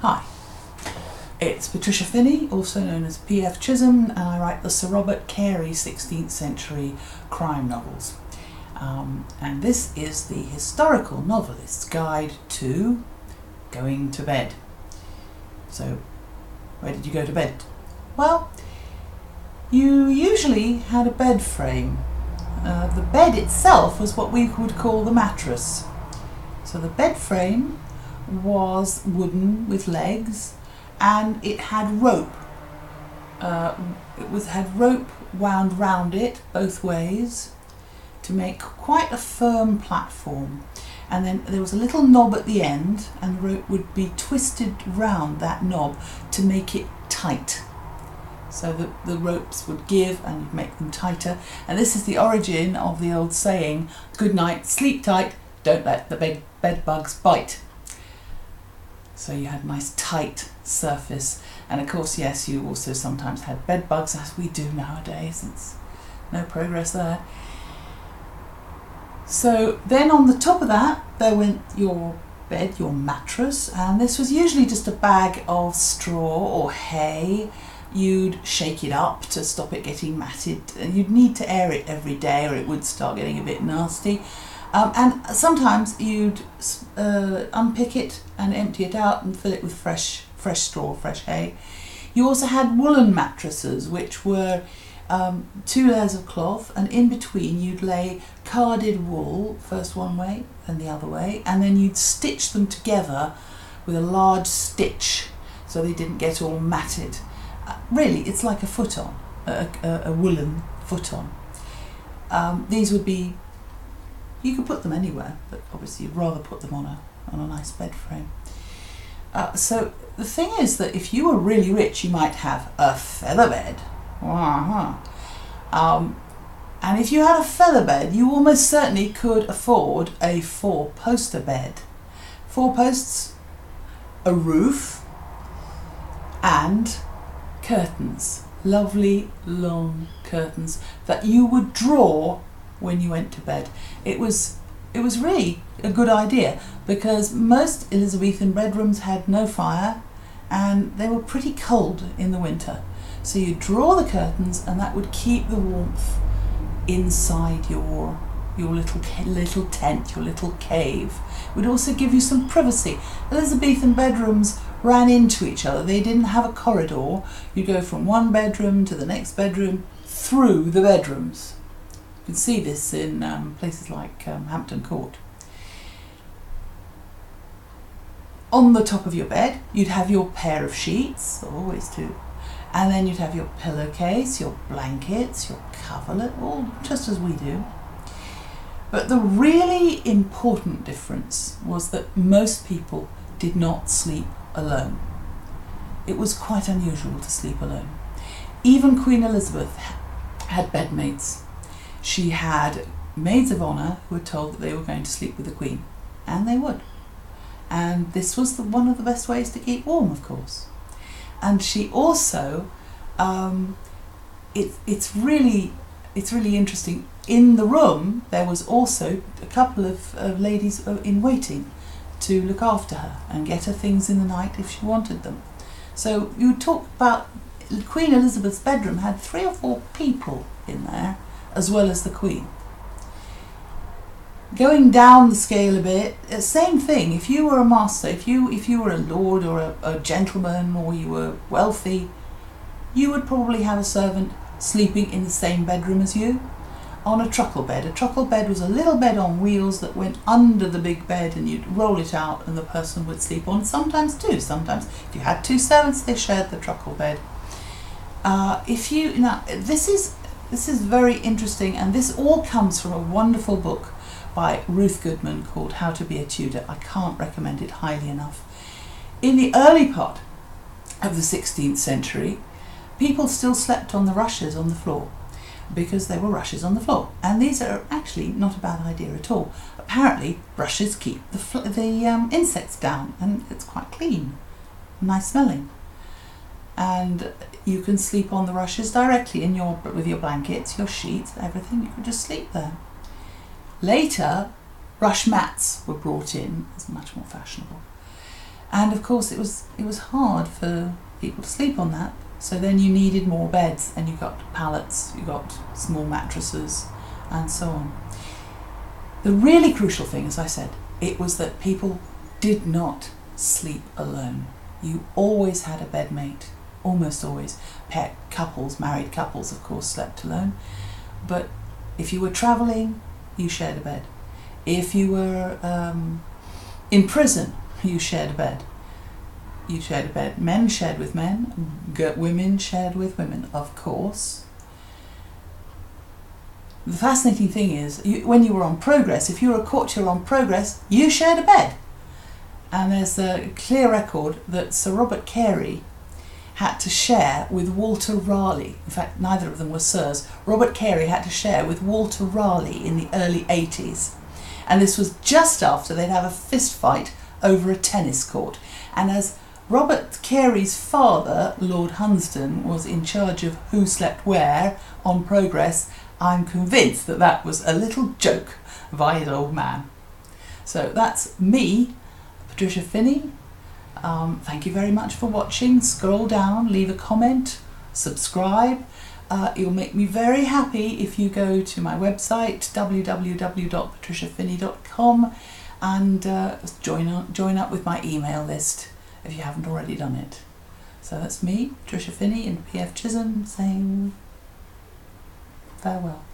Hi, it's Patricia Finney, also known as P.F. Chisholm, and I write the Sir Robert Carey 16th century crime novels. And this is the Historical Novelist's Guide to Going to Bed. So, where did you go to bed? Well, you usually had a bed frame. The bed itself was what we would call the mattress. So the bed frame was wooden with legs, and it had rope. Had rope wound round it both ways to make quite a firm platform. And then there was a little knob at the end, and the rope would be twisted round that knob to make it tight. So that the ropes would give and you'd make them tighter. And this is the origin of the old saying, "Good night, sleep tight, don't let the bed bugs bite." So you had a nice tight surface. And of course, yes, you also sometimes had bed bugs, as we do nowadays. It's no progress there. So then on the top of that, there went your bed, your mattress, and this was usually just a bag of straw or hay. You'd shake it up to stop it getting matted, and you'd need to air it every day or it would start getting a bit nasty. And sometimes you'd unpick it and empty it out and fill it with fresh straw, fresh hay. You also had woolen mattresses, which were 2 layers of cloth, and in between you'd lay carded wool, first one way then the other way, and then you'd stitch them together with a large stitch so they didn't get all matted. Really, it's like a futon, a woolen futon. These would be, you could put them anywhere, but obviously you'd rather put them on a nice bed frame. So the thing is that if you were really rich, you might have a feather bed. And if you had a feather bed, you almost certainly could afford a 4-poster bed. 4 posts, a roof, and curtains. Lovely long curtains that you would draw when you went to bed. It was really a good idea because most Elizabethan bedrooms had no fire and they were pretty cold in the winter. So you draw the curtains and that would keep the warmth inside your little tent, your little cave. It would also give you some privacy. Elizabethan bedrooms ran into each other. They didn't have a corridor. You go from one bedroom to the next bedroom through the bedrooms. You can see this in places like Hampton Court. On the top of your bed, you'd have your pair of sheets, always two, and then you'd have your pillowcase, your blankets, your coverlet, all just as we do. But the really important difference was that most people did not sleep alone. It was quite unusual to sleep alone. Even Queen Elizabeth had bedmates. She had maids of honour who were told that they were going to sleep with the Queen, and they would. And this was one of the best ways to keep warm, of course. And she also, it's really interesting. In the room, there was also a couple of ladies in waiting to look after her and get her things in the night if she wanted them. So you talk about Queen Elizabeth's bedroom had 3 or 4 people in there, as well as the Queen. Going down the scale a bit, same thing. If you were a master, if you were a lord or a gentleman, or you were wealthy, you would probably have a servant sleeping in the same bedroom as you on a truckle bed. A truckle bed was a little bed on wheels that went under the big bed, and you'd roll it out and the person would sleep on. Sometimes if you had 2 servants, they shared the truckle bed. This is very interesting, and this all comes from a wonderful book by Ruth Goodman called How to Be a Tudor. I can't recommend it highly enough. In the early part of the 16th century, people still slept on the rushes on the floor because there were rushes on the floor, and these are actually not a bad idea at all. Apparently rushes keep the insects down, and it's quite clean, nice smelling, and you can sleep on the rushes directly with your blankets, your sheets, everything. You could just sleep there. Later, rush mats were brought in. It's much more fashionable. And of course it was hard for people to sleep on that. So then you needed more beds, and you got pallets, you got small mattresses, and so on. The really crucial thing, as I said, it was that people did not sleep alone. You always had a bedmate, almost always. Pet couples, married couples, of course, slept alone. But if you were travelling, you shared a bed. If you were in prison, you shared a bed. You shared a bed. Men shared with men, women shared with women, of course. The fascinating thing is, when you were on progress, if you were a courtier on progress, you shared a bed. And there's a clear record that Sir Robert Carey had to share with Walter Raleigh. In fact, neither of them were sirs. Robert Carey had to share with Walter Raleigh in the early 80s. And this was just after they'd have a fist fight over a tennis court. And as Robert Carey's father, Lord Hunsdon, was in charge of who slept where on progress, I'm convinced that that was a little joke by his old man. So that's me, Patricia Finney. Thank you very much for watching. Scroll down, leave a comment, subscribe. It'll make me very happy if you go to my website, www.patriciafinney.com, and join up with my email list if you haven't already done it. So that's me, Patricia Finney, and PF Chisholm, saying farewell.